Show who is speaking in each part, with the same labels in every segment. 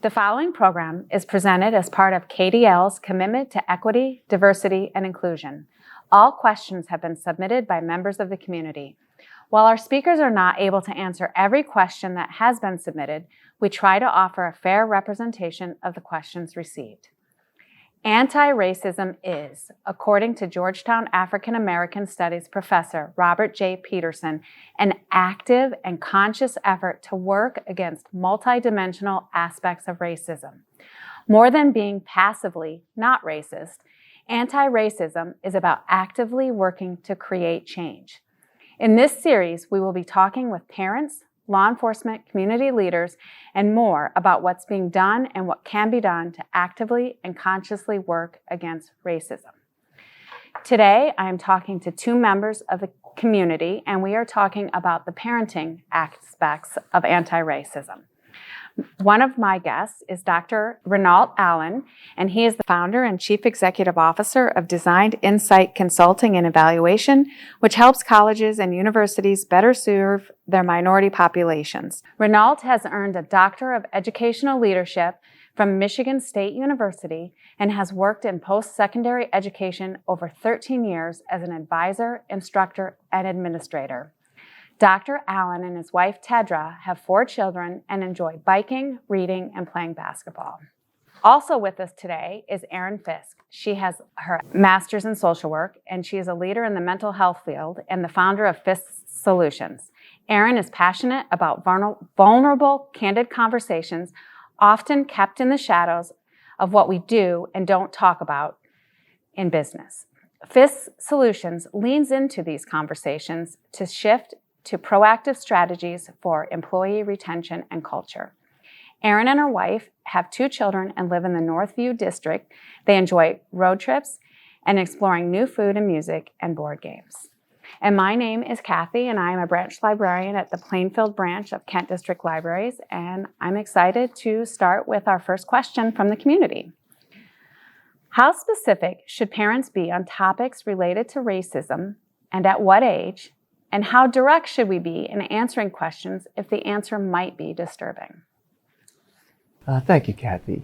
Speaker 1: The following program is presented as part of KDL's commitment to equity, diversity, and inclusion. All questions have been submitted by members of the community. While our speakers are not able to answer every question that has been submitted, we try to offer a fair representation of the questions received. Anti-racism is, according to Georgetown African American Studies professor Robert J. Peterson, an active and conscious effort to work against multidimensional aspects of racism. More than being passively not racist, anti-racism is about actively working to create change. In this series, we will be talking with parents, law enforcement, community leaders, and more about what's being done and what can be done to actively and consciously work against racism. Today, I am talking to two members of the community, and we are talking about the parenting aspects of anti-racism. One of my guests is Dr. Renault Allen, and he is the founder and chief executive officer of Designed Insight Consulting and Evaluation, which helps colleges and universities better serve their minority populations. Renault has earned a Doctor of Educational Leadership from Michigan State University and has worked in post-secondary education over 13 years as an advisor, instructor, and administrator. Dr. Allen and his wife, Tedra, have 4 children and enjoy biking, reading, and playing basketball. Also with us today is Erin Fisk. She has her master's in social work, and she is a leader in the mental health field and the founder of Fisk Solutions. Erin is passionate about vulnerable, candid conversations, often kept in the shadows of what we do and don't talk about in business. Fisk Solutions leans into these conversations to shift to proactive strategies for employee retention and culture. Erin and her wife have 2 children and live in the Northview district. They enjoy road trips and exploring new food and music and board games. And my name is Kathy, and I am a branch librarian at the Plainfield branch of Kent District Libraries, and I'm excited to start with our first question from the community. How specific should parents be on topics related to racism, and at what age? And how direct should we be in answering questions if the answer might be disturbing?
Speaker 2: Thank you, Kathy.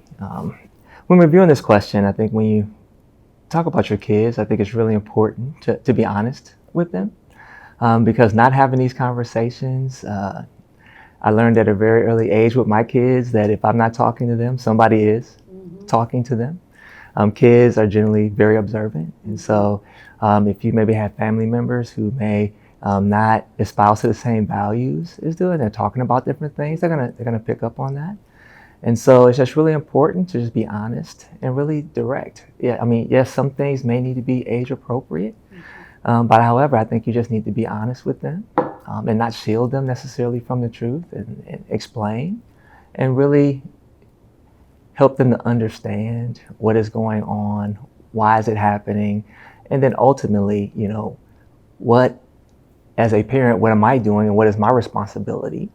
Speaker 2: When reviewing this question, I think when you talk about your kids, I think it's really important to be honest with them, because not having these conversations, I learned at a very early age with my kids that if I'm not talking to them, somebody is talking to them. Kids are generally very observant, and so if you maybe have family members who may not espouse to the same values as doing, they're talking about different things, they're gonna pick up on that. And so it's just really important to just be honest and really direct. Yeah, I mean, yes, some things may need to be age appropriate, but however, I think you just need to be honest with them and not shield them necessarily from the truth, and explain and really help them to understand what is going on, why is it happening, and then ultimately, you know, what, as a parent, what am I doing and what is my responsibility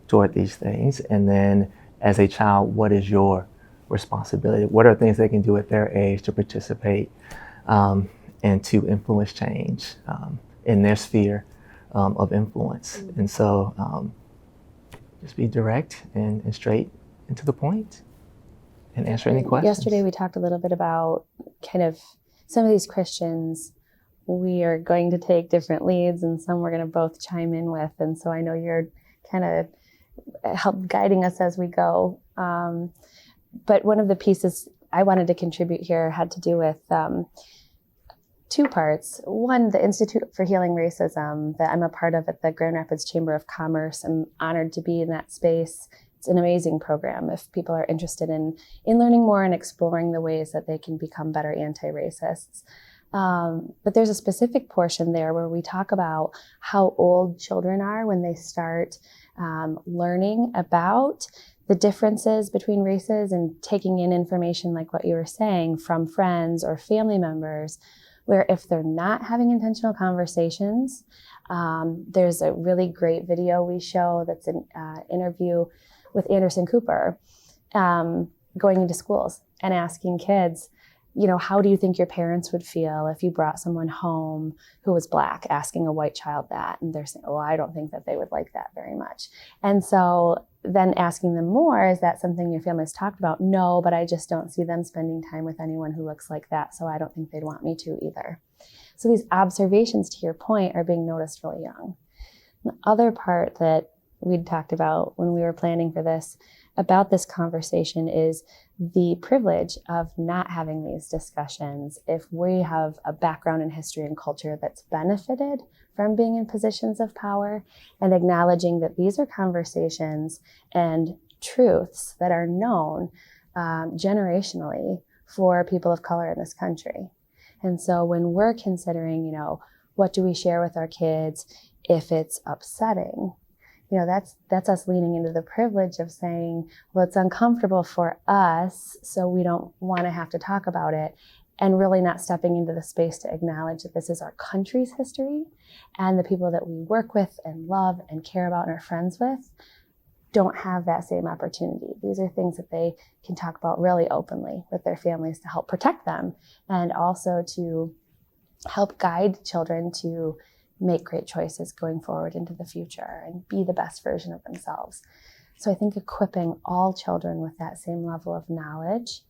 Speaker 2: toward these things? And then as a child, what is your responsibility? What are things they can do at their age to participate and to influence change in their sphere of influence? And so just be direct and straight and to the point and answer any questions.
Speaker 3: Yesterday we talked a little bit about kind of some of these questions we are going to take different leads, and some we're going to both chime in with. And so I know you're kind of help guiding us as we go. But one of the pieces I wanted to contribute here had to do with 2 parts. One, the Institute for Healing Racism that I'm a part of at the Grand Rapids Chamber of Commerce. I'm honored to be in that space. It's an amazing program if people are interested in learning more and exploring the ways that they can become better anti-racists. But there's a specific portion there where we talk about how old children are when they start learning about the differences between races and taking in information like what you were saying from friends or family members, where if they're not having intentional conversations, there's a really great video we show that's an interview with Anderson Cooper going into schools and asking kids, you know, how do you think your parents would feel if you brought someone home who was Black, asking a white child that? And they're saying, oh, I don't think that they would like that very much. And so then asking them more, is that something your family's talked about? No, but I just don't see them spending time with anyone who looks like that, so I don't think they'd want me to either. So these observations, to your point, are being noticed really young. The other part that we'd talked about when we were planning for this, about this conversation, is the privilege of not having these discussions if we have a background in history and culture that's benefited from being in positions of power, and acknowledging that these are conversations and truths that are known generationally for people of color in this country. And so when we're considering, you know, what do we share with our kids if it's upsetting, you know, that's us leaning into the privilege of saying, well, it's uncomfortable for us, so we don't want to have to talk about it, and really not stepping into the space to acknowledge that this is our country's history, and the people that we work with and love and care about and are friends with don't have that same opportunity. These are things that they can talk about really openly with their families to help protect them, and also to help guide children to make great choices going forward into the future and be the best version of themselves. So I think equipping all children with that same level of knowledge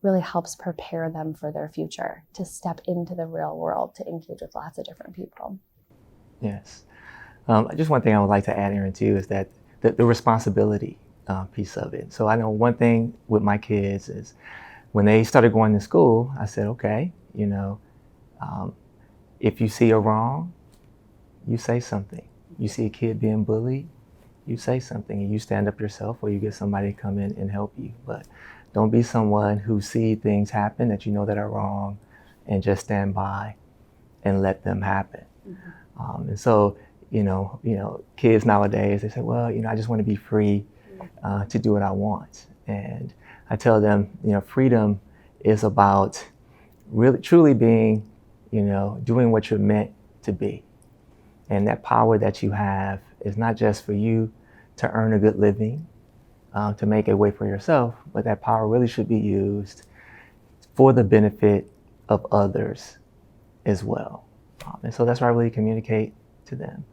Speaker 3: really helps prepare them for their future, to step into the real world, to engage with lots of different people.
Speaker 2: Yes. Just one thing I would like to add, Erin, too, is that the responsibility piece of it. So I know one thing with my kids is when they started going to school, I said, okay, you know, if you see a wrong, you say something. You see a kid being bullied, you say something, and you stand up yourself, or you get somebody to come in and help you. But don't be someone who see things happen that you know that are wrong and just stand by and let them happen. Mm-hmm. And so, you know, kids nowadays, they say, well, you know, I just want to be free to do what I want. And I tell them, you know, freedom is about really, truly being, you know, doing what you're meant to be. And that power that you have is not just for you to earn a good living, to make a way for yourself, but that power really should be used for the benefit of others as well. And so that's why I really communicate to them.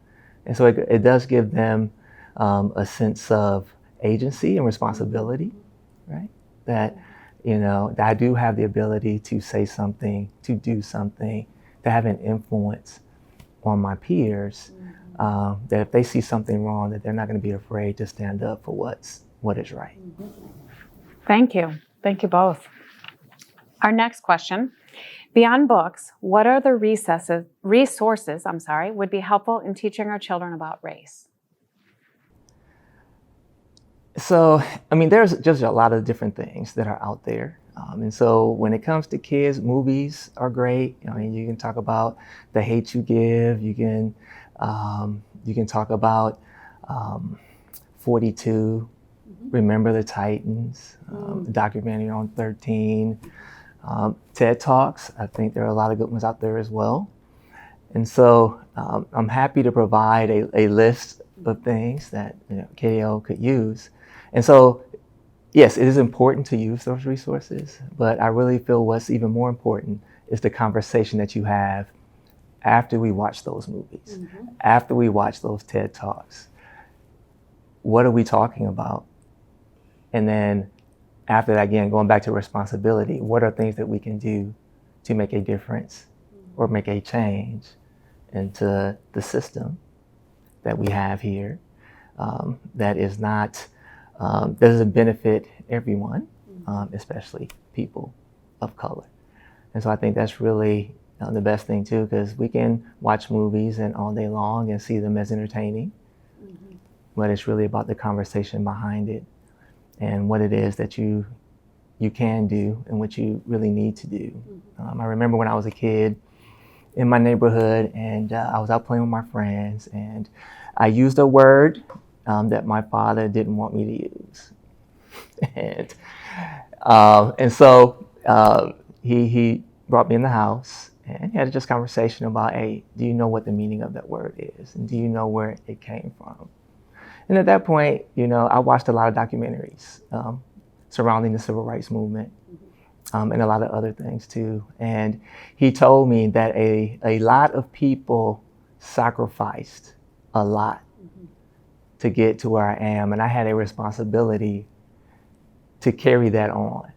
Speaker 2: And so it does give them a sense of agency and responsibility, right? That, you know, that I do have the ability to say something, to do something, to have an influence on my peers, that if they see something wrong, that they're not going to be afraid to stand up for what is right.
Speaker 1: Thank you. Thank you both. Our next question, beyond books, what are the resources would be helpful in teaching our children about race?
Speaker 2: So, I mean, there's just a lot of different things that are out there. And so when it comes to kids, movies are great. I mean, you can talk about The Hate U Give. You can talk about 42, Remember the Titans, documentary on 13, TED Talks. I think there are a lot of good ones out there as well. And so I'm happy to provide a list of things that, you know, KO could use. And so, yes, it is important to use those resources, but I really feel what's even more important is the conversation that you have after we watch those movies, after we watch those TED Talks. What are we talking about? And then after that, again, going back to responsibility, what are things that we can do to make a difference or make a change into the system that we have here that is not, doesn't benefit everyone, especially people of color. And so I think that's really the best thing too, because we can watch movies and all day long and see them as entertaining, but it's really about the conversation behind it and what it is that you can do and what you really need to do. I remember when I was a kid in my neighborhood and I was out playing with my friends and I used a word that my father didn't want me to use. And so he brought me in the house and he had just a conversation about, hey, do you know what the meaning of that word is? And do you know where it came from? And at that point, you know, I watched a lot of documentaries surrounding the civil rights movement and a lot of other things too. And he told me that a lot of people sacrificed a lot to get to where I am. And I had a responsibility to carry that on,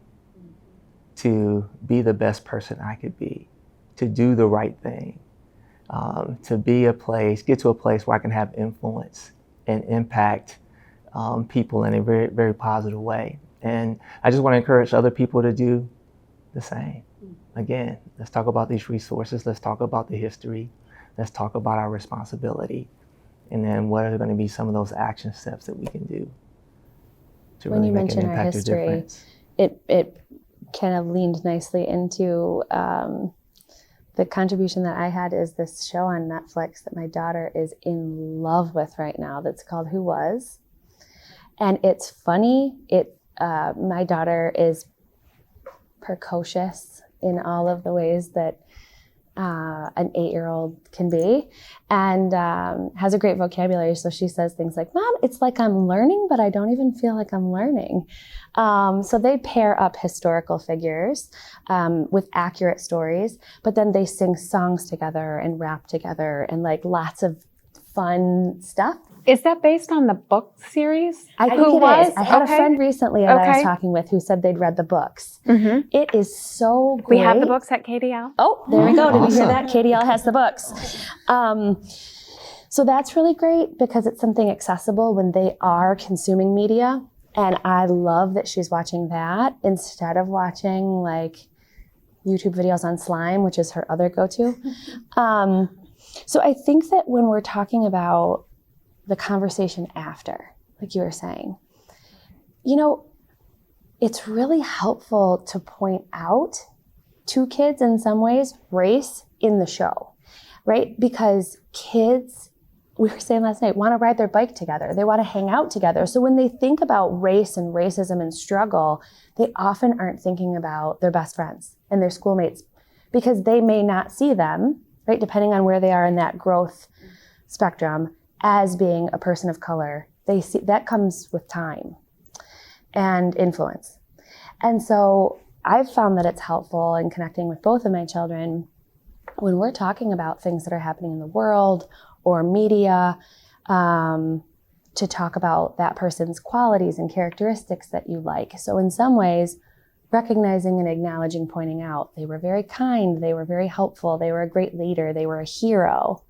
Speaker 2: to be the best person I could be, to do the right thing, to get to a place where I can have influence and impact people in a very, very positive way. And I just want to encourage other people to do the same. Again, let's talk about these resources. Let's talk about the history. Let's talk about our responsibility. And then what are going to be some of those action steps that we can do to
Speaker 3: When
Speaker 2: really
Speaker 3: you
Speaker 2: make an
Speaker 3: mention our
Speaker 2: impact or
Speaker 3: history,
Speaker 2: difference?
Speaker 3: it kind of leaned nicely into the contribution that I had is this show on Netflix that my daughter is in love with right now that's called Who Was? And it's funny. My daughter is precocious in all of the ways that an 8-year-old can be, and has a great vocabulary. So she says things like, "Mom, it's like I'm learning, but I don't even feel like I'm learning." So they pair up historical figures with accurate stories, but then they sing songs together and rap together and like lots of fun stuff.
Speaker 1: Is that based on the book series?
Speaker 3: I think
Speaker 1: Who
Speaker 3: it
Speaker 1: Was?
Speaker 3: is. I had a
Speaker 1: Okay.
Speaker 3: friend recently that I was
Speaker 1: Okay.
Speaker 3: talking with who said they'd read the books.
Speaker 1: Mm-hmm.
Speaker 3: It is so great.
Speaker 1: We have the books at KDL.
Speaker 3: Oh, there we go. Did you hear
Speaker 2: Awesome.
Speaker 3: that? KDL has the books. So that's really great because it's something accessible when they are consuming media. And I love that she's watching that instead of watching like YouTube videos on slime, which is her other go-to. So I think that when we're talking about the conversation after, like you were saying, it's really helpful to point out to kids in some ways race in the show, right? Because kids, we were saying last night, want to ride their bike together. They want to hang out together. So when they think about race and racism and struggle, they often aren't thinking about their best friends and their schoolmates because they may not see them, right? Depending on where they are in that growth spectrum as being a person of color. They see that comes with time and influence. And so I've found that it's helpful in connecting with both of my children when we're talking about things that are happening in the world or media, to talk about that person's qualities and characteristics that you like. So in some ways, recognizing and acknowledging, pointing out, they were very kind, they were very helpful, they were a great leader, they were a hero.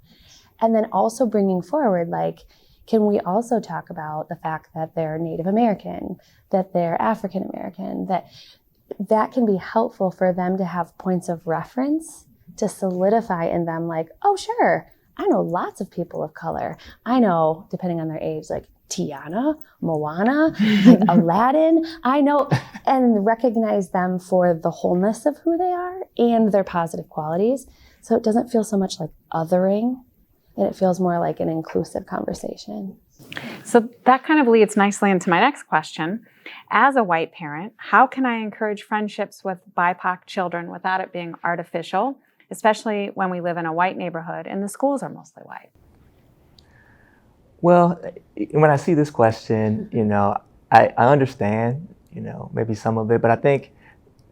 Speaker 3: And then also bringing forward, like, can we also talk about the fact that they're Native American, that they're African American, that can be helpful for them to have points of reference to solidify in them like, oh, sure, I know lots of people of color. I know, depending on their age, like Tiana, Moana, like Aladdin, I know, and recognize them for the wholeness of who they are and their positive qualities. So it doesn't feel so much like othering, and it feels more like an inclusive conversation.
Speaker 1: So that kind of leads nicely into my next question. As a white parent, how can I encourage friendships with BIPOC children without it being artificial, especially when we live in a white neighborhood and the schools are mostly white?
Speaker 2: Well, when I see this question, I understand, maybe some of it, but I think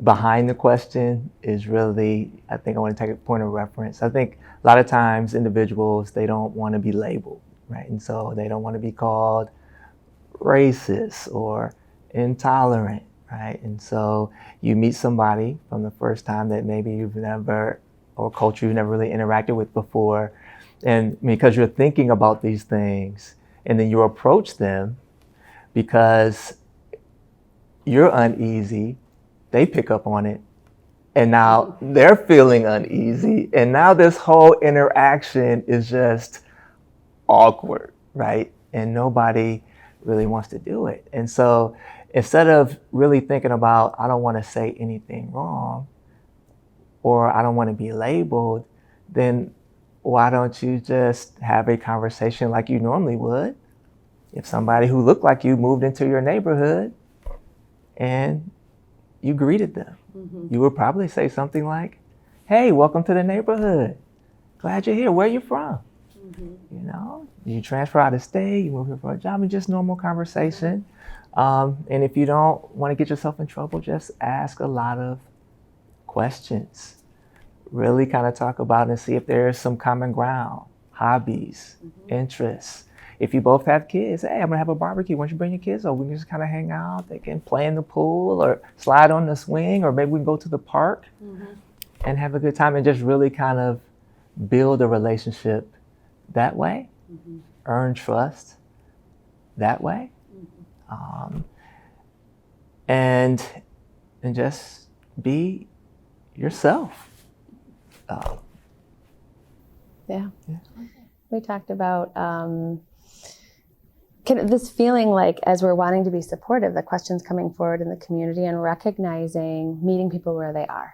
Speaker 2: behind the question is really, I want to take a point of reference. I think a lot of times individuals, they don't want to be labeled, right? And so they don't want to be called racist or intolerant, right? And so you meet somebody from the first time that maybe you've never, or culture you've never really interacted with before, and because you're thinking about these things, and then you approach them because you're uneasy, they pick up on it, and now they're feeling uneasy, and now this whole interaction is just awkward, right? And nobody really wants to do it. And so instead of really thinking about, I don't want to say anything wrong, or I don't want to be labeled, then why don't you just have a conversation like you normally would if somebody who looked like you moved into your neighborhood and you greeted them? Mm-hmm. You would probably say something like, hey, welcome to the neighborhood. Glad you're here. Where are you from? Mm-hmm. You transfer out of state, you move here for a job, and just normal conversation. And if you don't want to get yourself in trouble, just ask a lot of questions. Really kind of talk about and see if there's some common ground, hobbies, interests. if you both have kids, hey, I'm gonna have a barbecue. Why don't you bring your kids over? We can just kind of hang out. They can play in the pool or slide on the swing, or maybe we can go to the park and have a good time and just really kind of build a relationship that way, earn trust that way, and just be yourself.
Speaker 3: Yeah. We talked about this feeling like, as we're wanting to be supportive, the questions coming forward in the community and recognizing, meeting people where they are.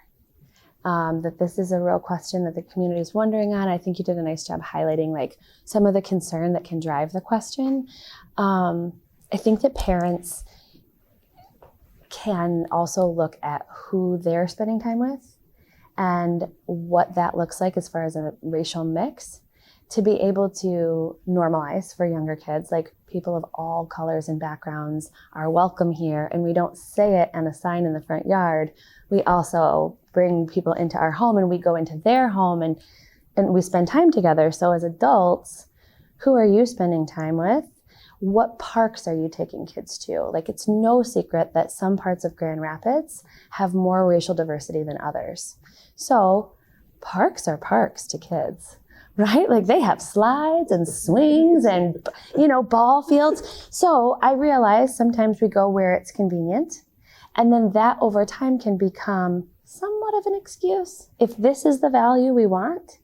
Speaker 3: That this is a real question that the community is wondering on. I think you did a nice job highlighting like some of the concern that can drive the question. I think that parents can also look at who they're spending time with and what that looks like as far as a racial mix, to be able to normalize for younger kids, like people of all colors and backgrounds are welcome here. And we don't say it on a sign in the front yard. We also bring people into our home and we go into their home and we spend time together. So as adults, who are you spending time with? What parks are you taking kids to? Like, it's no secret that some parts of Grand Rapids have more racial diversity than others. So parks are parks to kids, right? Like, they have slides and swings and, ball fields. So I realize sometimes we go where it's convenient, and then that over time can become somewhat of an excuse. If this is the value we want,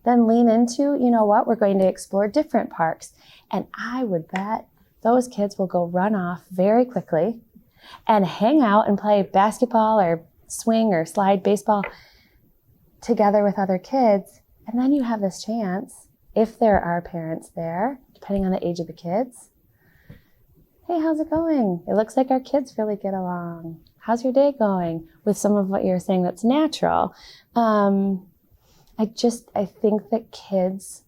Speaker 3: then lean into, we're going to explore different parks. And I would bet those kids will go run off very quickly and hang out and play basketball or swing or slide baseball together with other kids. And then you have this chance, if there are parents there, depending on the age of the kids. Hey, how's it going? It looks like our kids really get along. How's your day going? With some of what you're saying that's natural. I think that kids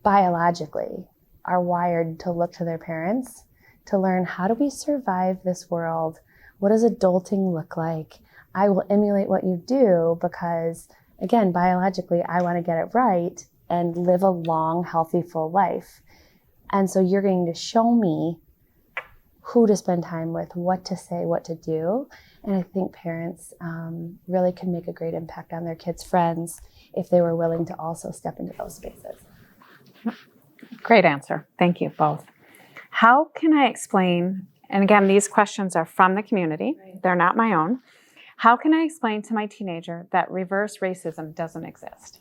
Speaker 3: biologically are wired to look to their parents to learn, how do we survive this world? What does adulting look like? I will emulate what you do because, again, biologically, I want to get it right and live a long, healthy, full life. And so you're going to show me who to spend time with, what to say, what to do. And I think parents really can make a great impact on their kids' friends if they were willing to also step into those spaces.
Speaker 1: Great answer. Thank you both. How can I explain, and again, these questions are from the community, they're not my own. How can I explain to my teenager that reverse racism doesn't exist?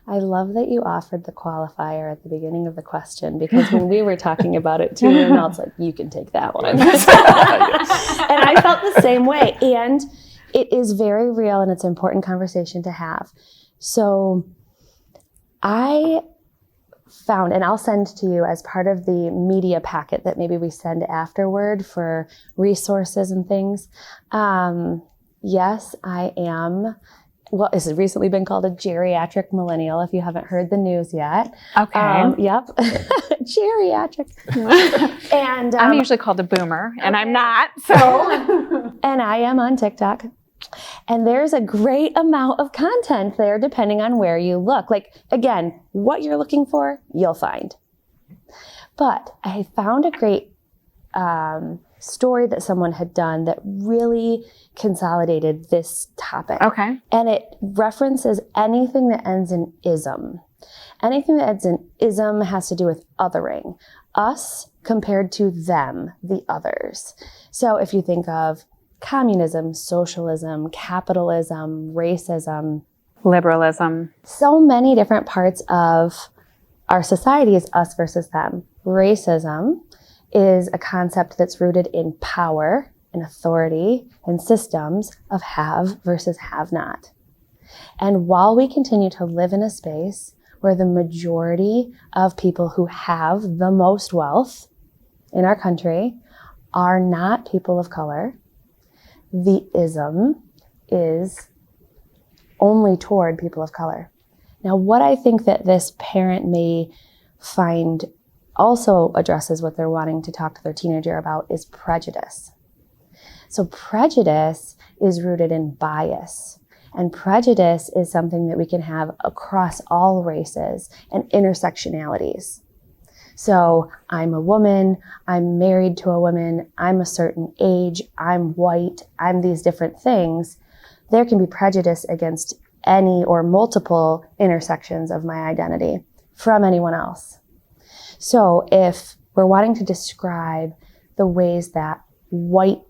Speaker 3: I love that you offered the qualifier at the beginning of the question, because when we were talking about it too, Renoulte, like, you can take that one. And I felt the same way. And it is very real, and it's an important conversation to have. So I found, and I'll send to you as part of the media packet that maybe we send afterward for resources and things. Yes, I am. Well, this has recently been called a geriatric millennial, if you haven't heard the news yet.
Speaker 1: Okay.
Speaker 3: Yep. Geriatric. And
Speaker 1: I'm usually called a boomer, and I'm not, so.
Speaker 3: And I am on TikTok. And there's a great amount of content there depending on where you look. Like, again, what you're looking for, you'll find. But I found a great story that someone had done that really consolidated this topic.
Speaker 1: Okay.
Speaker 3: And it references anything that ends in ism. Anything that ends in ism has to do with othering. Us compared to them, the others. So if you think of communism, socialism, capitalism, racism,
Speaker 1: Liberalism.
Speaker 3: so many different parts of our society is us versus them. Racism is a concept that's rooted in power and authority and systems of have versus have not. And while we continue to live in a space where the majority of people who have the most wealth in our country are not people of color, the ism is only toward people of color. Now, what I think that this parent may find also addresses what they're wanting to talk to their teenager about is prejudice. So prejudice is rooted in bias. And prejudice is something that we can have across all races and intersectionalities. So I'm a woman, I'm married to a woman, I'm a certain age, I'm white, I'm these different things. There can be prejudice against any or multiple intersections of my identity from anyone else. So if we're wanting to describe the ways that white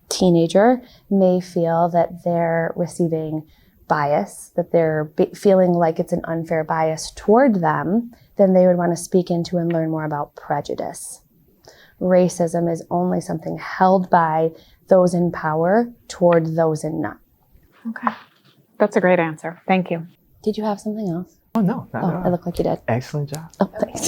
Speaker 3: teenager may feel that they're receiving bias, that they're feeling like it's an unfair bias toward them, then they would want to speak into and learn more about prejudice. Racism is only something held by those in power toward those in not.
Speaker 1: Okay. That's a great answer. Thank you.
Speaker 3: Did you have something else?
Speaker 2: Oh, no, not at all.
Speaker 3: It looked like you did.
Speaker 2: Excellent job.
Speaker 3: Oh, thanks.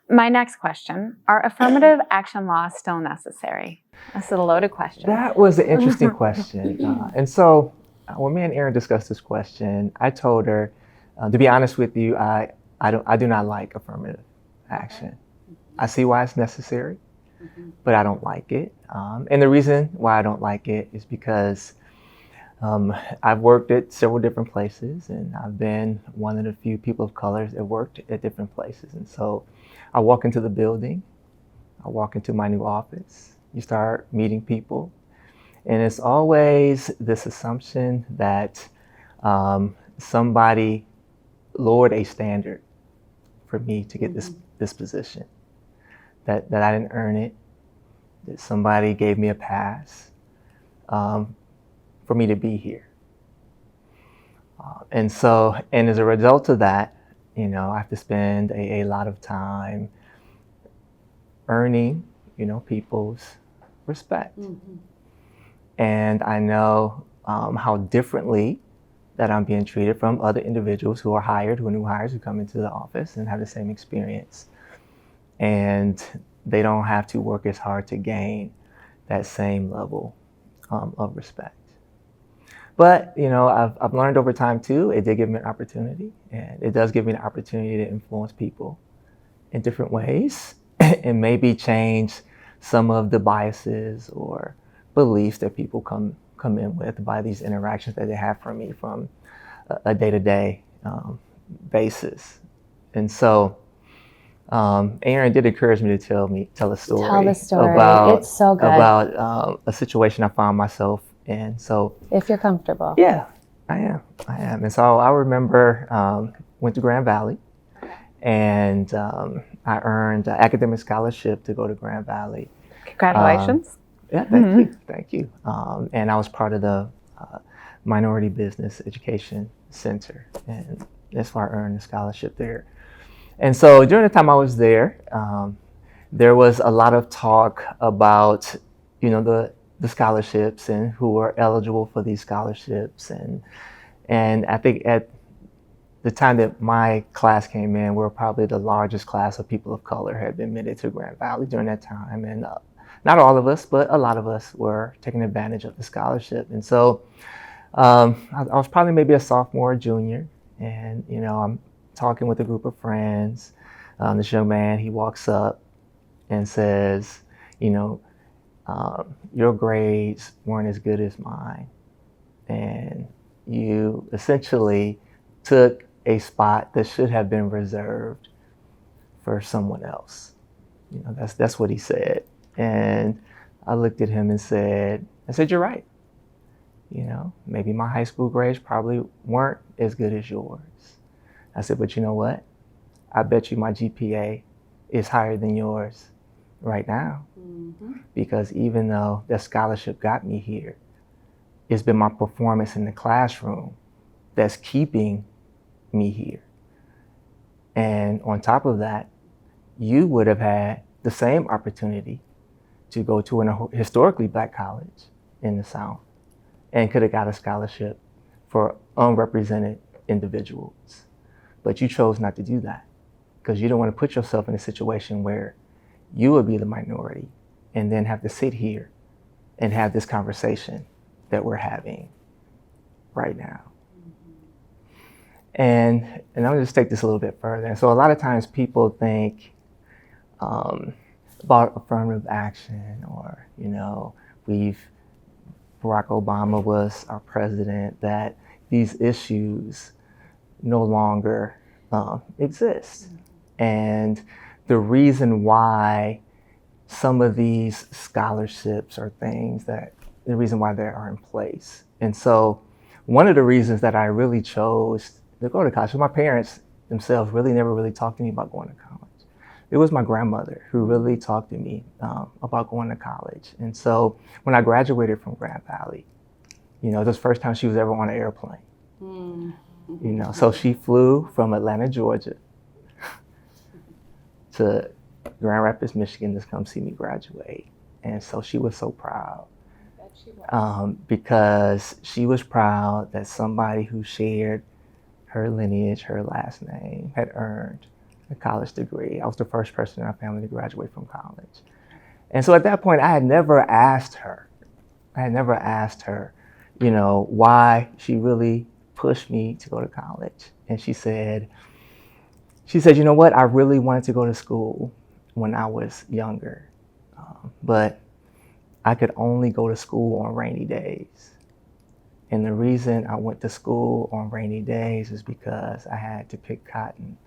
Speaker 1: My next question, are affirmative action laws still necessary? That's a loaded question.
Speaker 2: That was an interesting question. And so when me and Erin discussed this question, I told her, to be honest with you, I do not like affirmative action. I see why it's necessary, but I don't like it. And the reason why I don't like it is because I've worked at several different places, and I've been one of the few people of color that worked at different places. And so I walk into the building, I walk into my new office, you start meeting people, and it's always this assumption that somebody lowered a standard for me to get this position, that I didn't earn it, that somebody gave me a pass for me to be here. And as a result of that, I have to spend a lot of time earning, people's respect. And I know how differently that I'm being treated from other individuals who are new hires who come into the office and have the same experience. And they don't have to work as hard to gain that same level of respect. But, I've learned over time too, it did give me an opportunity, and it does give me an opportunity to influence people in different ways and maybe change some of the biases or beliefs that people come in with by these interactions that they have from me from a day-to-day basis. And so Erin did encourage me to tell a story.
Speaker 3: Tell the story.
Speaker 2: About,
Speaker 3: it's so good.
Speaker 2: About a situation I found myself in. So
Speaker 3: if you're comfortable.
Speaker 2: Yeah, I am. And so I remember went to Grand Valley, and I earned an academic scholarship to go to Grand Valley.
Speaker 1: Congratulations.
Speaker 2: Yeah, thank you. And I was part of the Minority Business Education Center, and that's why I earned a scholarship there. And so during the time I was there, there was a lot of talk about, the scholarships and who were eligible for these scholarships. And I think at the time that my class came in, we were probably the largest class of people of color had been admitted to Grand Valley during that time. And not all of us, but a lot of us were taking advantage of the scholarship. And so I was probably maybe a sophomore or junior, and I'm talking with a group of friends. This young man, he walks up and says, your grades weren't as good as mine, and you essentially took a spot that should have been reserved for someone else. That's what he said. And I looked at him and said, you're right. Maybe my high school grades probably weren't as good as yours. I said, but you know what? I bet you my GPA is higher than yours right now. Because even though that scholarship got me here, it's been my performance in the classroom that's keeping me here. And on top of that, you would have had the same opportunity to go to a historically Black college in the South and could have got a scholarship for unrepresented individuals. But you chose not to do that because you don't want to put yourself in a situation where you would be the minority and then have to sit here and have this conversation that we're having right now. And I'm gonna just take this a little bit further. And so a lot of times people think about affirmative action, or, Barack Obama was our president, that these issues no longer exist. and the reason why some of these scholarships are things that the reason why they are in place. And so one of the reasons that I really chose to go to college, my parents themselves really never really talked to me about going to college. It was my grandmother who really talked to me about going to college. And so when I graduated from Grand Valley, you know, it was the first time she was ever on an airplane. You know, so she flew from Atlanta, Georgia to Grand Rapids, Michigan to come see me graduate. And so she was so proud. Because she was proud that somebody who shared her lineage, her last name, had earned a college degree. I was the first person in our family to graduate from college. And so at that point, I had never asked her, you know, why she really pushed me to go to college. And she said, you know what, I really wanted to go to school when I was younger, but I could only go to school on rainy days. And the reason I went to school on rainy days is because I had to pick cotton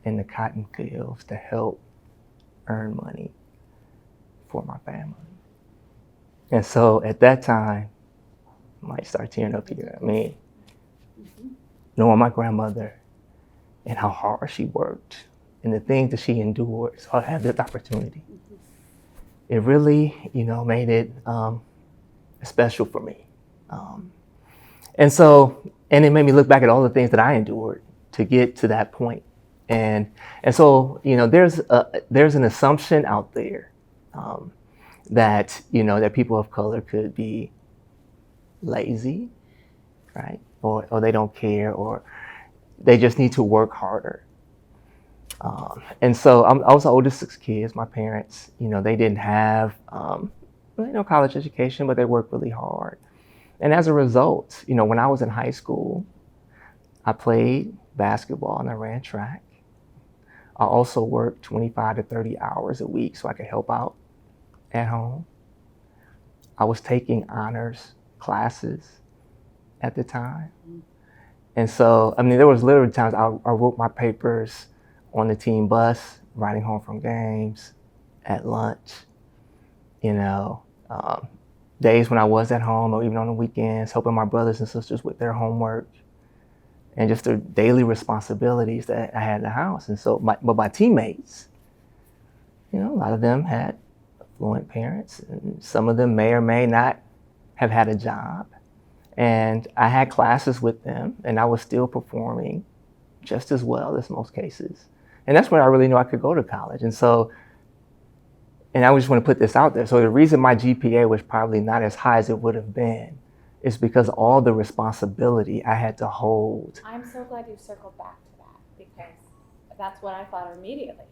Speaker 2: in the cotton fields to help earn money for my family. And so at that time, I might start tearing up here. I mean, knowing my grandmother and how hard she worked and the things that she endured, so I had this opportunity. It really, you know, made it special for me. And it made me look back at all the things that I endured to get to that point. And so, you know, there's an assumption out there that, you know, that people of color could be lazy, right? Or they don't care, or they just need to work harder. And so I was the oldest of 6 kids. My parents, you know, they didn't have, college education, but they worked really hard. And as a result, you know, when I was in high school, I played basketball and I ran track. I also worked 25 to 30 hours a week so I could help out at home. I was taking honors classes at the time. And so, I mean, there was literally times I wrote my papers on the team bus, riding home from games, at lunch, you know, days when I was at home or even on the weekends, helping my brothers and sisters with their homework and just the daily responsibilities that I had in the house. And so, but my teammates, you know, a lot of them had affluent parents, and some of them may or may not have had a job. And I had classes with them, and I was still performing just as well as most cases. And that's when I really knew I could go to college. And so, and I just want to put this out there. So the reason my GPA was probably not as high as it would have been is because all the responsibility I had to hold.
Speaker 1: I'm so glad you circled back to that, because that's what I thought immediately.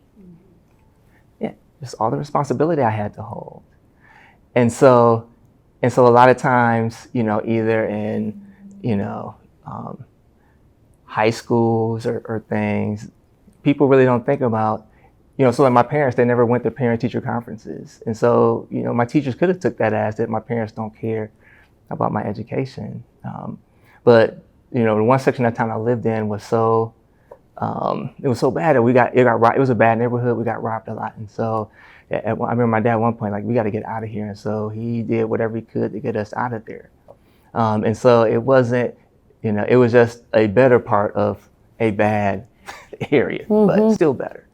Speaker 2: Yeah, just all the responsibility I had to hold. And so a lot of times, you know, either in, you know, high schools or things, people really don't think about, you know, so like my parents, they never went to parent-teacher conferences. And so, you know, my teachers could have took that as that my parents don't care about my education. But, you know, the one section of town I lived in was so, it was so bad that it got robbed. It was a bad neighborhood. We got robbed a lot. And so I remember my dad at one point, like, we got to get out of here. And so he did whatever he could to get us out of there. And so it wasn't, you know, it was just a better part of a bad area, but still better.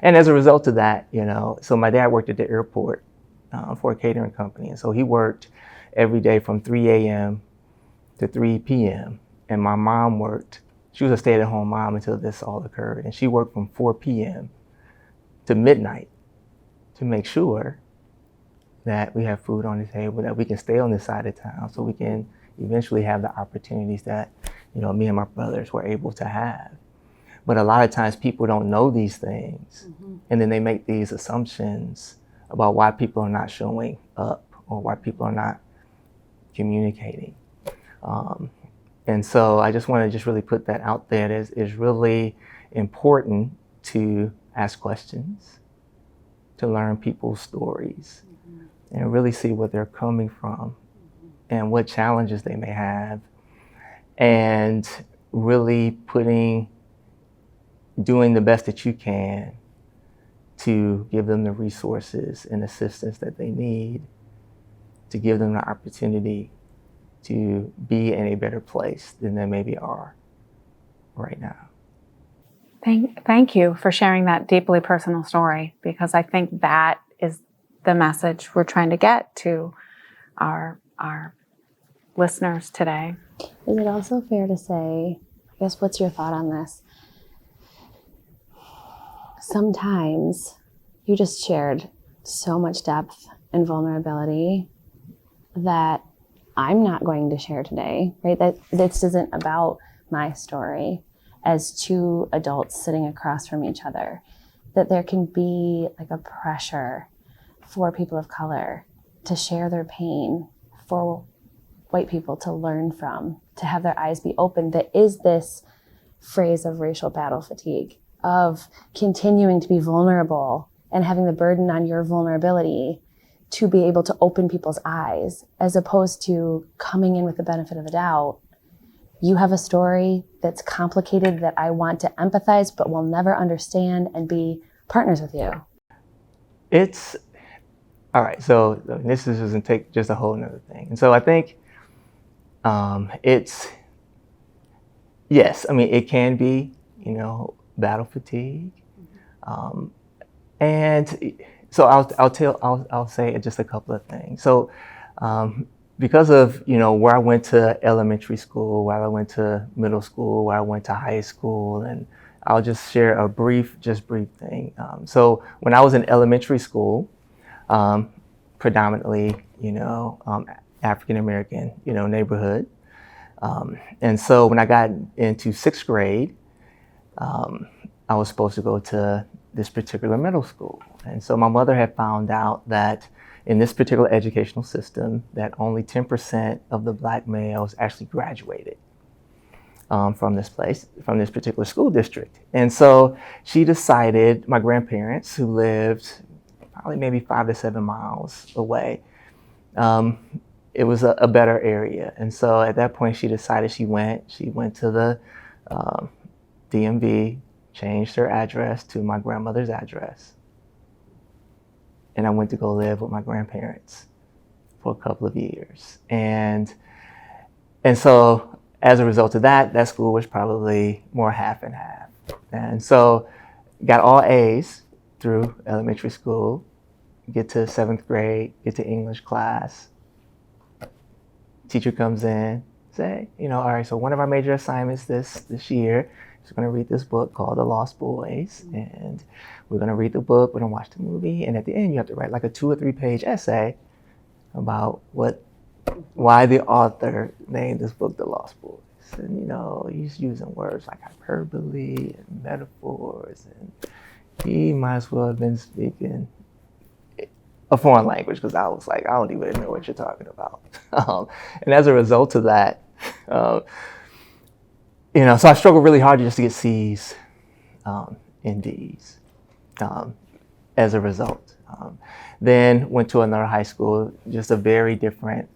Speaker 2: And as a result of that, you know, so my dad worked at the airport for a catering company. And so he worked every day from 3 a.m. to 3 p.m. And my mom worked, she was a stay-at-home mom until this all occurred. And she worked from 4 p.m. to midnight to make sure that we have food on the table, that we can stay on this side of town so we can eventually have the opportunities that, you know, me and my brothers were able to have. But a lot of times people don't know these things, and then they make these assumptions about why people are not showing up or why people are not communicating. And so I just want to just really put that out there. It is really important to ask questions, to learn people's stories, and really see where they're coming from and what challenges they may have, and really putting doing the best that you can to give them the resources and assistance that they need, to give them the opportunity to be in a better place than they maybe are right now.
Speaker 1: Thank you for sharing that deeply personal story, because I think that is the message we're trying to get to our listeners today.
Speaker 3: Is it also fair to say, I guess, what's your thought on this? Sometimes you just shared so much depth and vulnerability that I'm not going to share today, right? That this isn't about my story as two adults sitting across from each other, that there can be like a pressure for people of color to share their pain, for white people to learn from, to have their eyes be open. That is this phrase of racial battle fatigue, of continuing to be vulnerable and having the burden on your vulnerability to be able to open people's eyes, as opposed to coming in with the benefit of the doubt. You have a story that's complicated that I want to empathize, but will never understand and be partners with you.
Speaker 2: It's, all right, so this doesn't take just a whole nother thing. And so I think it's, yes, I mean, it can be, battle fatigue. And so I'll say just a couple of things. So because of, where I went to elementary school, where I went to middle school, where I went to high school, and I'll just share a brief thing. So when I was in elementary school, predominantly, African-American, neighborhood. And so when I got into 6th grade, I was supposed to go to this particular middle school. And so my mother had found out that in this particular educational system, that only 10% of the Black males actually graduated from this particular school district. And so she decided, my grandparents, who lived probably maybe 5 to 7 miles away, it was a better area. And so at that point, she decided she went to the DMV, changed her address to my grandmother's address. And I went to go live with my grandparents for a couple of years. And so as a result of that school was probably more half and half. And so got all A's through elementary school, get to 7th grade, get to English class. Teacher comes in, say, all right, so one of our major assignments this year is going to read this book called The Lost Boys. And we're going to read the book, we're going to watch the movie, and at the end you have to write like a 2 or 3 page essay about why the author named this book The Lost Boys. And he's using words like hyperbole and metaphors, and he might as well have been speaking a foreign language, because I was like, I don't even know what you're talking about. And as a result of that, so I struggled really hard just to get C's and D's as a result. Then went to another high school, just a very different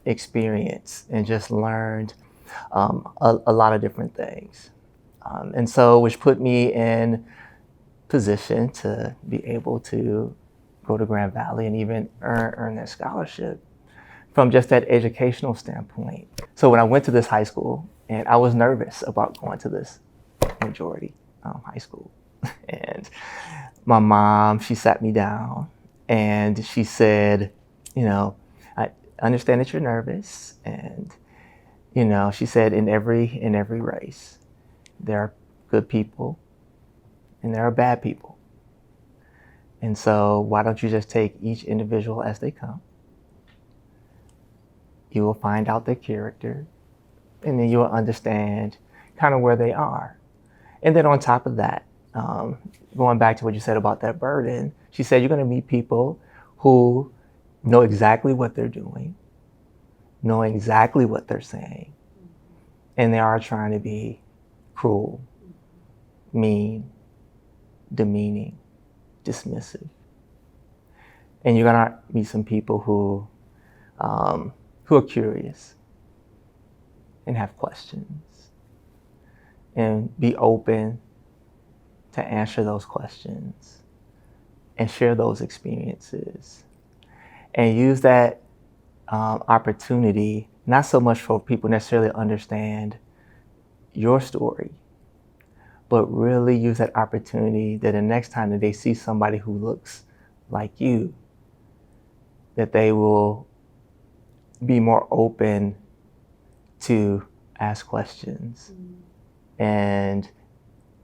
Speaker 2: experience, and just learned a lot of different things. And so, which put me in position to be able to go to Grand Valley and even earn that scholarship from just that educational standpoint. So when I went to this high school, and I was nervous about going to this majority high school, and my mom, she sat me down and she said, I understand that you're nervous, and she said, in every race, there are good people and there are bad people. And so why don't you just take each individual as they come? You will find out their character, and then you will understand kind of where they are. And then on top of that, going back to what you said about that burden, she said you're going to meet people who know exactly what they're doing, know exactly what they're saying, and they are trying to be cruel, mean, demeaning, dismissive. And you're gonna meet some people who are curious and have questions and be open to answer those questions and share those experiences, and use that opportunity, not so much for people necessarily to understand your story, but really use that opportunity that the next time that they see somebody who looks like you, that they will be more open to ask questions and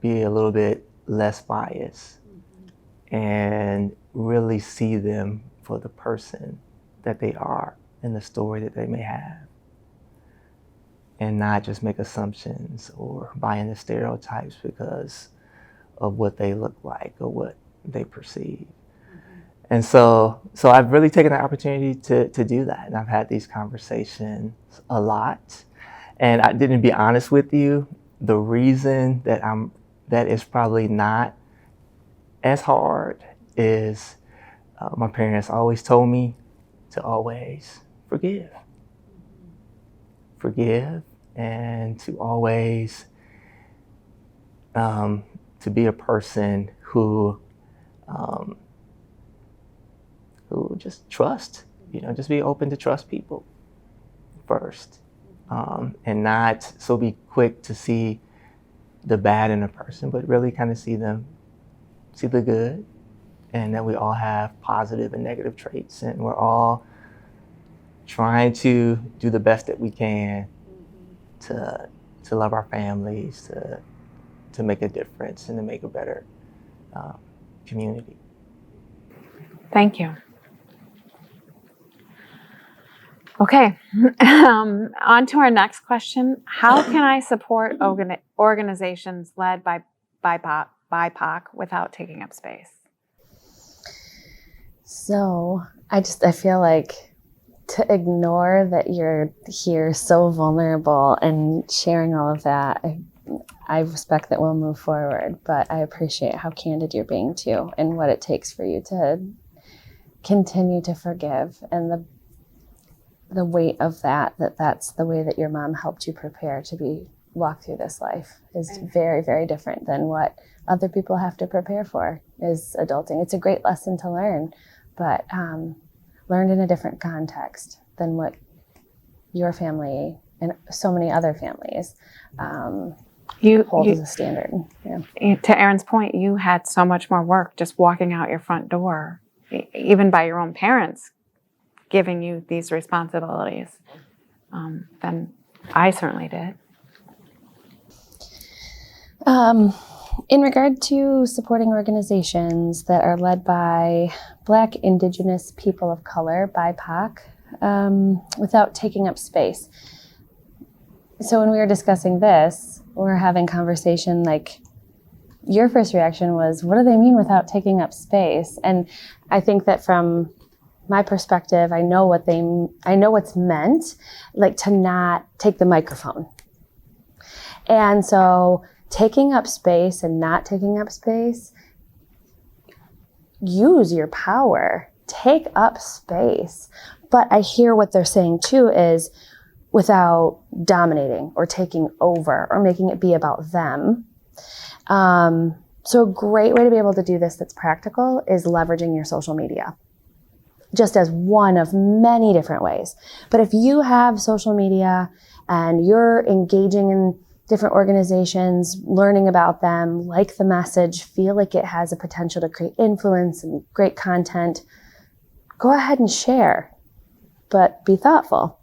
Speaker 2: be a little bit less biased and really see them for the person that they are and the story that they may have, and not just make assumptions or buy into stereotypes because of what they look like or what they perceive. And so I've really taken the opportunity to do that. And I've had these conversations a lot. And I didn't be honest with you, the reason that is probably not as hard is my parents always told me to always forgive. Forgive, and to always to be a person who just trust, just be open to trust people first, and not so be quick to see the bad in a person, but really kind of see the good, and that we all have positive and negative traits, and we're all trying to do the best that we can to love our families, to make a difference, and to make a better community.
Speaker 1: Thank you. Okay, on to our next question. How can I support organizations led by BIPOC without taking up space?
Speaker 3: So I feel like to ignore that you're here so vulnerable and sharing all of that, I respect that we'll move forward, but I appreciate how candid you're being too, and what it takes for you to continue to forgive, and the weight of that's the way that your mom helped you prepare to walk through this life is very, very different than what other people have to prepare for is adulting. It's a great lesson to learn, but learned in a different context than what your family and so many other families hold as a standard. Yeah.
Speaker 1: To Erin's point, you had so much more work just walking out your front door, even by your own parents giving you these responsibilities, than I certainly did.
Speaker 3: In regard to supporting organizations that are led by Black, Indigenous, people of color, BIPOC, without taking up space. So when we were discussing this, we were having conversation like, your first reaction was, what do they mean without taking up space? And I think that from my perspective, I know what's meant, like to not take the microphone. And so taking up space and not taking up space, use your power, take up space. But I hear what they're saying too is without dominating or taking over or making it be about them. So a great way to be able to do this that's practical is leveraging your social media, just as one of many different ways. But if you have social media and you're engaging in different organizations, learning about them, like the message, feel like it has a potential to create influence and great content, go ahead and share, but be thoughtful.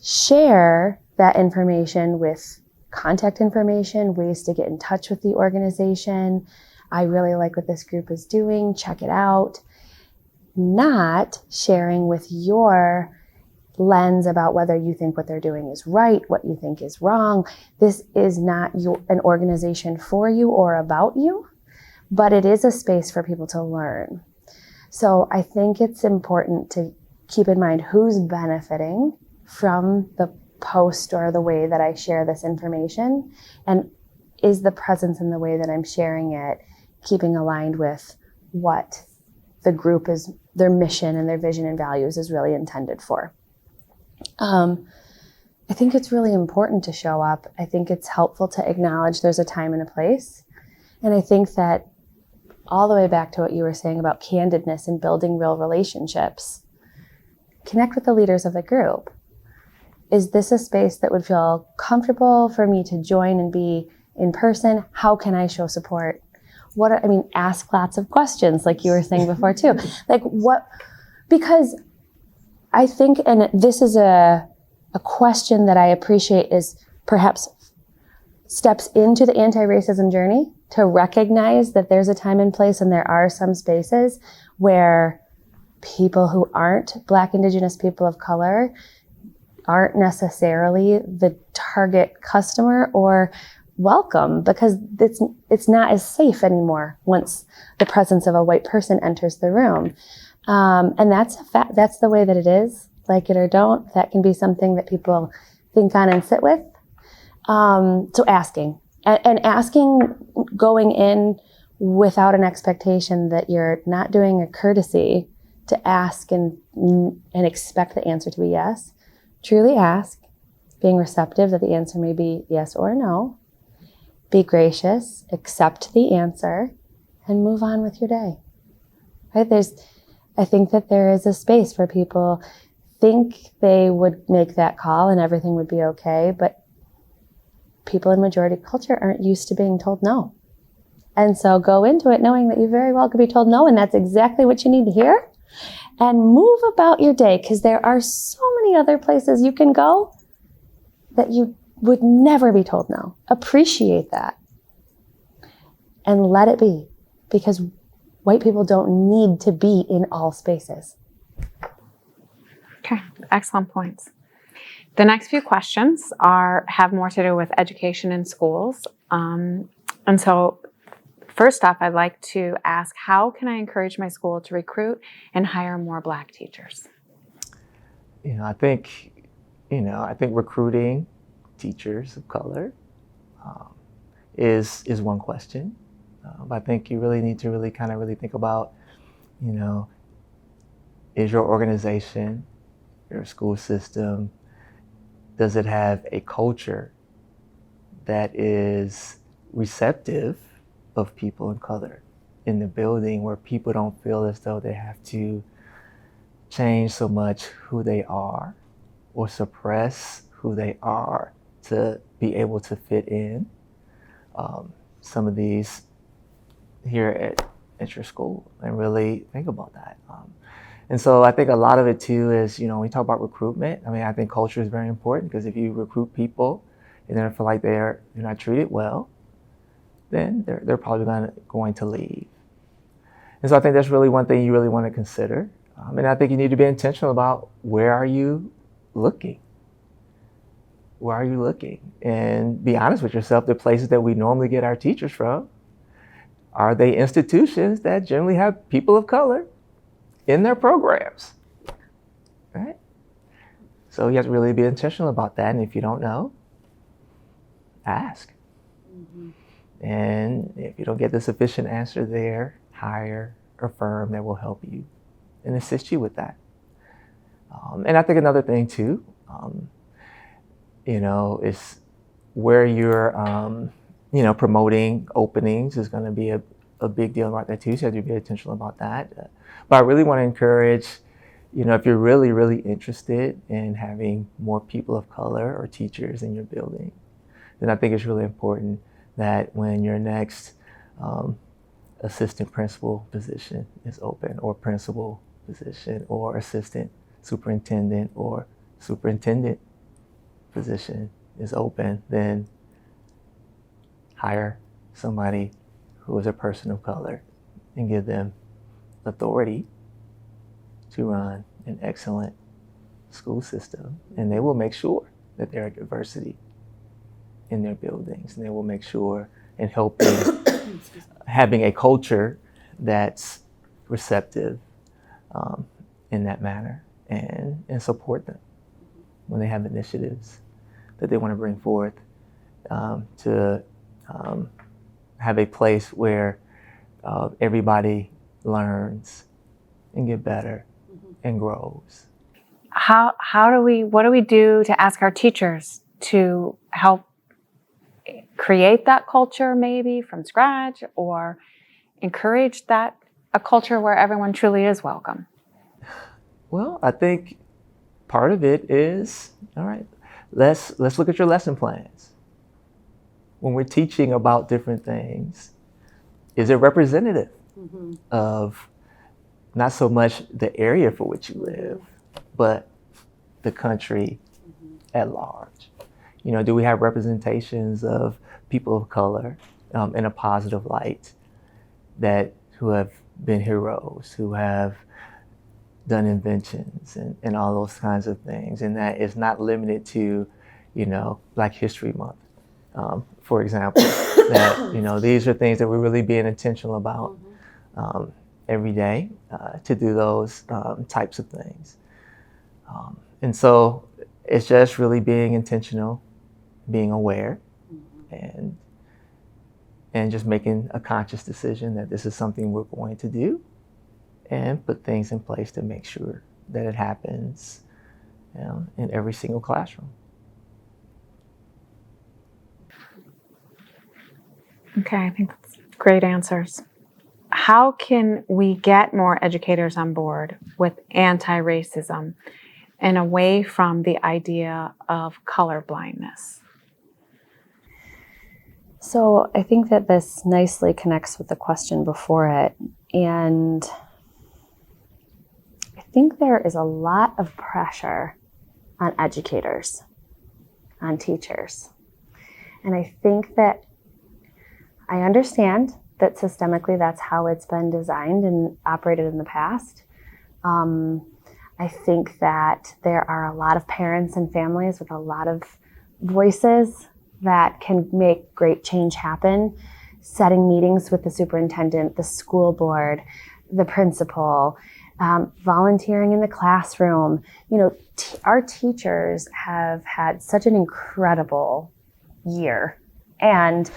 Speaker 3: Share that information with contact information, ways to get in touch with the organization. I really like what this group is doing, check it out. Not sharing with your lens about whether you think what they're doing is right, what you think is wrong. This is not an organization for you or about you, but it is a space for people to learn. So I think it's important to keep in mind who's benefiting from the post or the way that I share this information, and is the presence in the way that I'm sharing it keeping aligned with what the group is, their mission and their vision and values is really intended for. I think it's really important to show up. I think it's helpful to acknowledge there's a time and a place, And I think that all the way back to what you were saying about candidness and building real relationships, connect with the leaders of the group. Is this a space that would feel comfortable for me to join and be in person? How can I show support? Ask lots of questions, like you were saying before too. Because I think, and this is a question that I appreciate, is perhaps steps into the anti-racism journey to recognize that there's a time and place, and there are some spaces where people who aren't Black, Indigenous, people of color aren't necessarily the target customer or welcome, because it's not as safe anymore once the presence of a white person enters the room. And that's a fact. That's the way that it is. Like it or don't, that can be something that people think on and sit with. So asking and asking, going in without an expectation that you're not doing a courtesy to ask and expect the answer to be yes. Truly ask, being receptive that the answer may be yes or no. Be gracious, accept the answer, and move on with your day. Right? I think that there is a space where people think they would make that call and everything would be okay, but people in majority culture aren't used to being told no. And so go into it knowing that you very well could be told no, and that's exactly what you need to hear. And move about your day, because there are so many other places you can go that you would never be told no. Appreciate that. And let it be, because white people don't need to be in all spaces.
Speaker 1: Okay, excellent points. The next few questions have more to do with education in schools. And so first off, I'd like to ask, how can I encourage my school to recruit and hire more Black teachers?
Speaker 2: I think recruiting teachers of color is one question. I think you really need to really think about, is your organization, your school system, does it have a culture that is receptive of people of color in the building, where people don't feel as though they have to change so much who they are or suppress who they are to be able to fit in some of these here at your school, and really think about that. And so I think a lot of it too is, when we talk about recruitment, I think culture is very important, because if you recruit people and they feel like they're not treated well, then they're probably going to leave. And so I think that's really one thing you really want to consider. And I think you need to be intentional about, where are you looking? Where are you looking? And be honest with yourself. The places that we normally get our teachers from, are they institutions that generally have people of color in their programs, right? So you have to really be intentional about that. And if you don't know, ask. Mm-hmm. And if you don't get the sufficient answer there, hire a firm that will help you and assist you with that. And I think another thing too, is where you're, promoting openings is going to be a big deal about that too. So you have to be intentional about that. But I really want to encourage, if you're really, really interested in having more people of color or teachers in your building, then I think it's really important that when your next assistant principal position is open, or principal position, or assistant superintendent or superintendent position is open, then hire somebody who is a person of color and give them authority to run an excellent school system. And they will make sure that there are diversity in their buildings, and they will make sure and help in having a culture that's receptive in that manner, and support them when they have initiatives that they want to bring forth to have a place where everybody learns and get better and grows.
Speaker 1: What do we do to ask our teachers to help create that culture maybe from scratch, or encourage a culture where everyone truly is welcome?
Speaker 2: Well, I think part of it is, all right, let's look at your lesson plans. When we're teaching about different things, is it representative of not so much the area for which you live, but the country at large? You know, do we have representations of people of color in a positive light who have been heroes, who have done inventions and all those kinds of things, and that is not limited to, Black History Month, for example. That these are things that we're really being intentional about every day to do those types of things, and so it's just really being intentional, being aware, and just making a conscious decision that this is something we're going to do, and put things in place to make sure that it happens in every single classroom.
Speaker 1: Okay, I think that's great answers. How can we get more educators on board with anti-racism and away from the idea of colorblindness?
Speaker 3: So I think that this nicely connects with the question before it. And I think there is a lot of pressure on educators, on teachers. And I think that I understand that systemically that's how it's been designed and operated in the past. I think that there are a lot of parents and families with a lot of voices that can make great change happen, setting meetings with the superintendent, the school board, the principal, volunteering in the classroom. Our teachers have had such an incredible year, and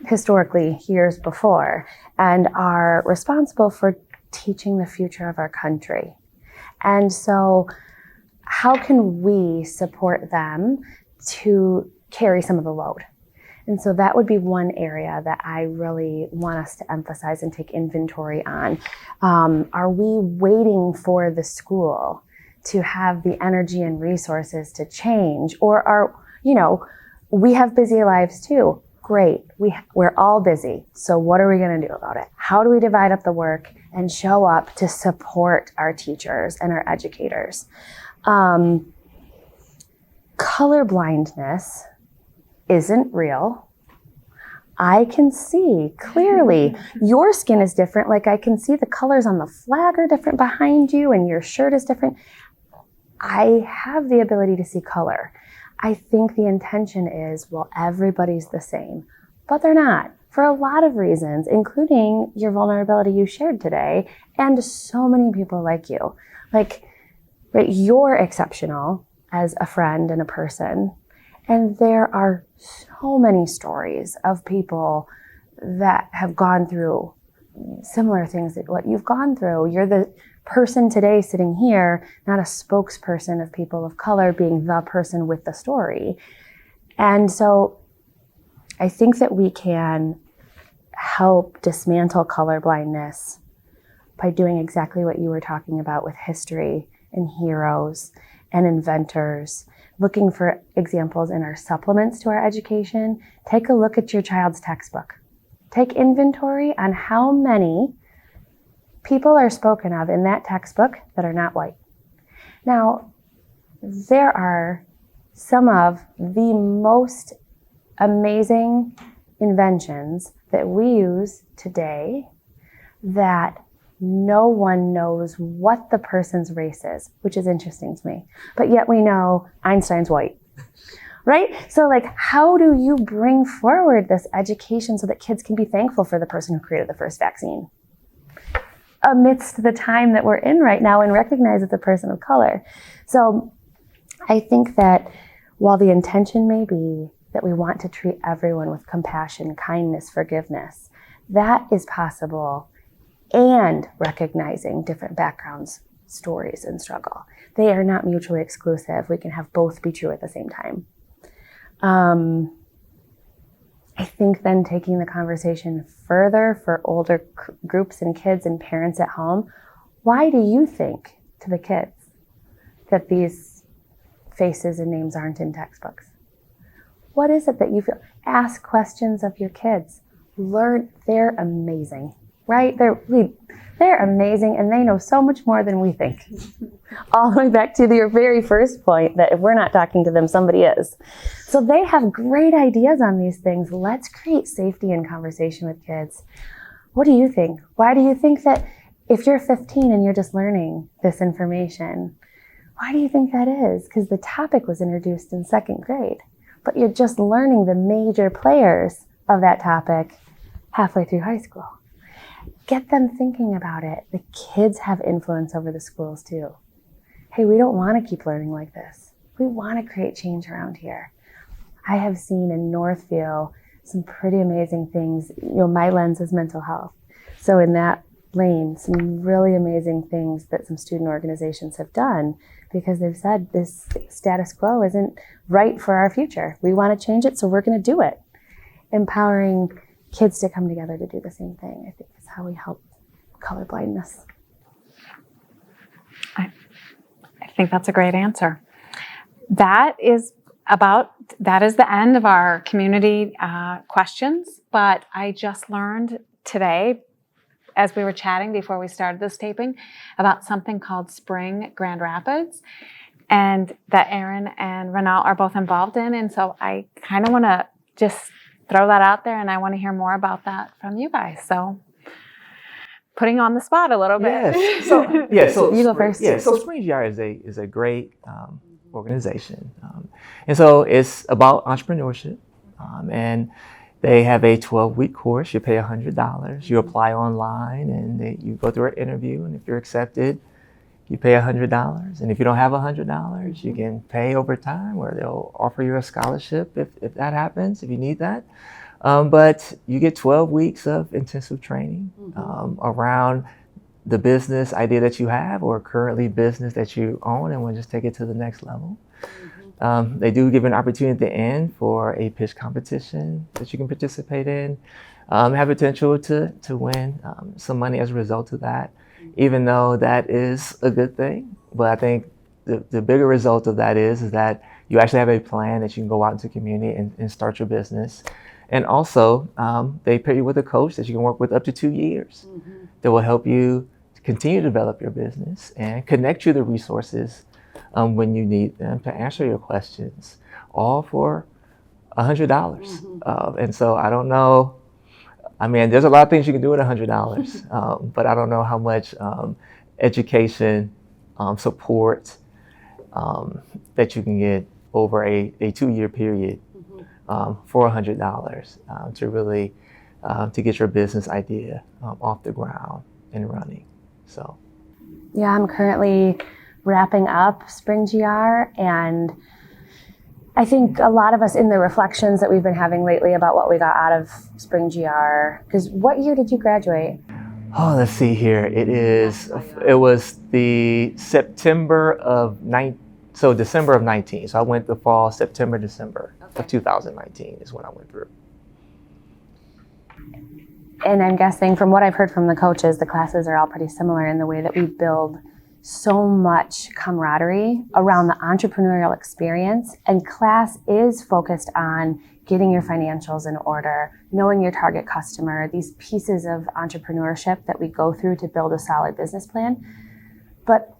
Speaker 3: historically years before, and are responsible for teaching the future of our country. And so how can we support them to carry some of the load? And so that would be one area that I really want us to emphasize and take inventory on. Are we waiting for the school to have the energy and resources to change? Or we have busy lives too. Great, we're all busy. So what are we going to do about it? How do we divide up the work and show up to support our teachers and our educators? Colorblindness isn't real. I can see clearly your skin is different. Like I can see the colors on the flag are different behind you and your shirt is different. I have the ability to see color. I think the intention is, well, everybody's the same, but they're not for a lot of reasons, including your vulnerability you shared today and so many people like you. Right, you're exceptional as a friend and a person. And there are so many stories of people that have gone through similar things that what you've gone through. You're the person today sitting here, not a spokesperson of people of color, being the person with the story. And so I think that we can help dismantle colorblindness by doing exactly what you were talking about with history and heroes and inventors, looking for examples in our supplements to our education. Take a look at your child's textbook. Take inventory on how many people are spoken of in that textbook that are not white. Now, there are some of the most amazing inventions that we use today that no one knows what the person's race is, which is interesting to me. But yet we know Einstein's white, right? So how do you bring forward this education so that kids can be thankful for the person who created the first vaccine amidst the time that we're in right now and recognize it's a person of color? So I think that while the intention may be that we want to treat everyone with compassion, kindness, forgiveness, that is possible, and recognizing different backgrounds, stories, and struggle. They are not mutually exclusive. We can have both be true at the same time. I think then taking the conversation further for older groups and kids and parents at home, why do you think to the kids that these faces and names aren't in textbooks? What is it that you feel? Ask questions of your kids. Learn. They're amazing, right? They're amazing, and they know so much more than we think. All the way back to your very first point that if we're not talking to them, somebody is. So they have great ideas on these things. Let's create safety and conversation with kids. What do you think? Why do you think that if you're 15 and you're just learning this information, why do you think that is? Because the topic was introduced in 2nd grade, but you're just learning the major players of that topic halfway through high school. Get them thinking about it. The kids have influence over the schools too. Hey, we don't want to keep learning like this. We want to create change around here. I have seen in Northview some pretty amazing things. My lens is mental health. So in that lane, some really amazing things that some student organizations have done because they've said this status quo isn't right for our future. We want to change it, so we're going to do it. Empowering kids to come together to do the same thing, I think, is how we help colorblindness.
Speaker 1: I think that's a great answer. That is the end of our community questions, but I just learned today, as we were chatting before we started this taping, about something called Spring Grand Rapids, and that Erin and Renault are both involved in, and so I kind of want to just throw that out there, and I want to hear more about that from you guys. So, putting you on the spot a little bit.
Speaker 2: Yes. So
Speaker 3: you go first.
Speaker 2: Yeah. So Spring GR is a great organization, and so it's about entrepreneurship, and they have a 12-week course. You pay $100. You apply online, and you go through an interview, and if you're accepted, you pay $100. And if you don't have $100, you can pay over time, where they'll offer you a scholarship if that happens, if you need that. But you get 12 weeks of intensive training around the business idea that you have, or currently business that you own and want to just take it to the next level. They do give an opportunity at the end for a pitch competition that you can participate in, have potential to win some money as a result of that, even though that is a good thing. But I think the bigger result of that is that you actually have a plan that you can go out into the community and start your business. And also, they pair you with a coach that you can work with up to 2 years that will help you continue to develop your business and connect you to resources when you need them to answer your questions, all for $100. And so I don't know, I mean, there's a lot of things you can do with $100, but I don't know how much education, support that you can get over a 2-year period for $100 to really to get your business idea off the ground and running. So,
Speaker 3: yeah, I'm currently wrapping up Spring GR, and I think a lot of us in the reflections that we've been having lately about what we got out of Spring GR, because what year did you graduate?
Speaker 2: Oh, let's see here. It was the September of December of 19. So I went the fall, September, December of 2019 is when I went through.
Speaker 3: And I'm guessing from what I've heard from the coaches, the classes are all pretty similar in the way that we build so much camaraderie around the entrepreneurial experience. And class is focused on getting your financials in order, knowing your target customer, these pieces of entrepreneurship that we go through to build a solid business plan. But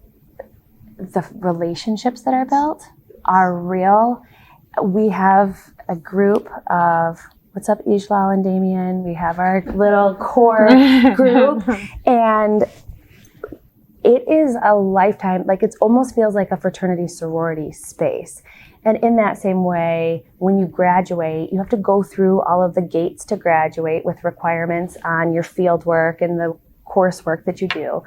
Speaker 3: the relationships that are built are real. We have a group of, what's up, Ishlal and Damien? We have our little core group, and it is a lifetime, like it almost feels like a fraternity sorority space. And in that same way, when you graduate, you have to go through all of the gates to graduate with requirements on your field work and the coursework that you do.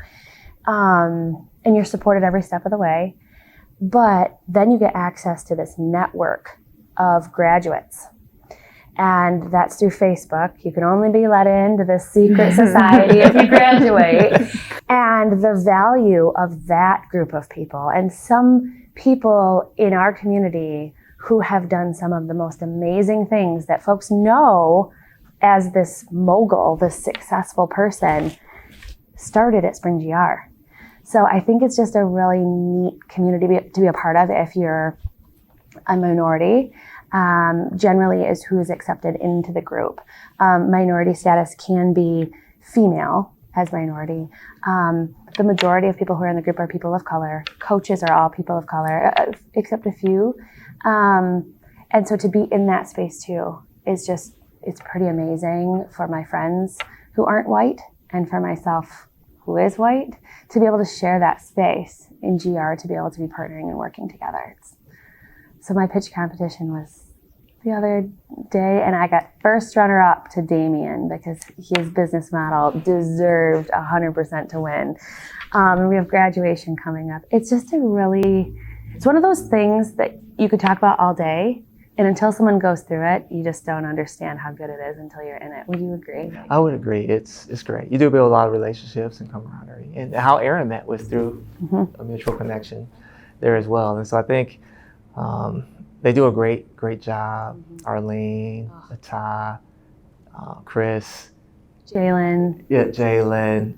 Speaker 3: And you're supported every step of the way. But then you get access to this network of graduates. And that's through Facebook. You can only be let into this secret society if you graduate. And the value of that group of people, and some people in our community who have done some of the most amazing things that folks know as this mogul, this successful person, started at Spring GR. So I think it's just a really neat community to be a part of if you're a minority. Generally is who is accepted into the group. Minority status can be female as minority. The majority of people who are in the group are people of color. Coaches are all people of color, except a few. And so to be in that space too is just, it's pretty amazing for my friends who aren't white and for myself who is white to be able to share that space in GR, to be able to be partnering and working together. So my pitch competition was the other day, and I got first runner up to Damien because his business model deserved 100% to win. And we have graduation coming up. It's just it's one of those things that you could talk about all day, and until someone goes through it, you just don't understand how good it is until you're in it. Would you agree?
Speaker 2: I would agree. It's great. You do build a lot of relationships and camaraderie. And how Erin met was through a mutual connection there as well. And so I think they do a great job. Arlene, Ata, Chris.
Speaker 3: Jalen.
Speaker 2: Yeah, Jalen.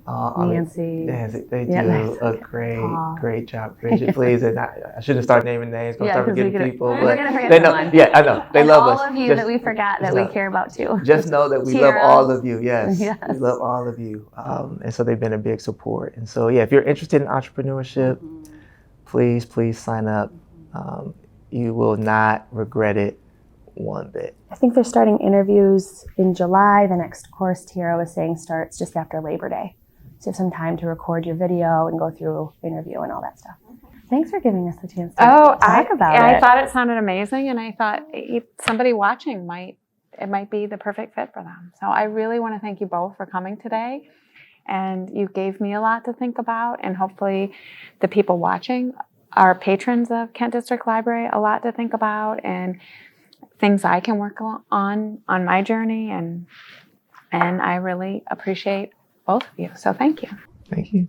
Speaker 3: Nancy.
Speaker 2: Yeah, they do a great job. Bridget, please. And I shouldn't start naming names. Gonna start forgetting people.
Speaker 3: We're gonna forget
Speaker 2: they know.
Speaker 3: someone.
Speaker 2: Yeah, I know. They
Speaker 3: and
Speaker 2: love
Speaker 3: all
Speaker 2: us.
Speaker 3: of you that we forgot that we care about too.
Speaker 2: Just know that we love all of you. Yes,
Speaker 3: Yes.
Speaker 2: we love all of you. And so they've been a big support. And so yeah, if you're interested in entrepreneurship, please sign up. You will not regret it one bit.
Speaker 3: I think they're starting interviews in July. The next course, Tierra was saying, starts just after Labor Day. So you have some time to record your video and go through interview and all that stuff. Thanks for giving us the chance to talk about it.
Speaker 1: I thought it sounded amazing, and I thought somebody watching might be the perfect fit for them. So I really want to thank you both for coming today. And you gave me a lot to think about, and hopefully the people watching, our patrons of Kent District Library, a lot to think about, and things I can work on my journey, and I really appreciate both of you. So thank you.
Speaker 2: Thank you.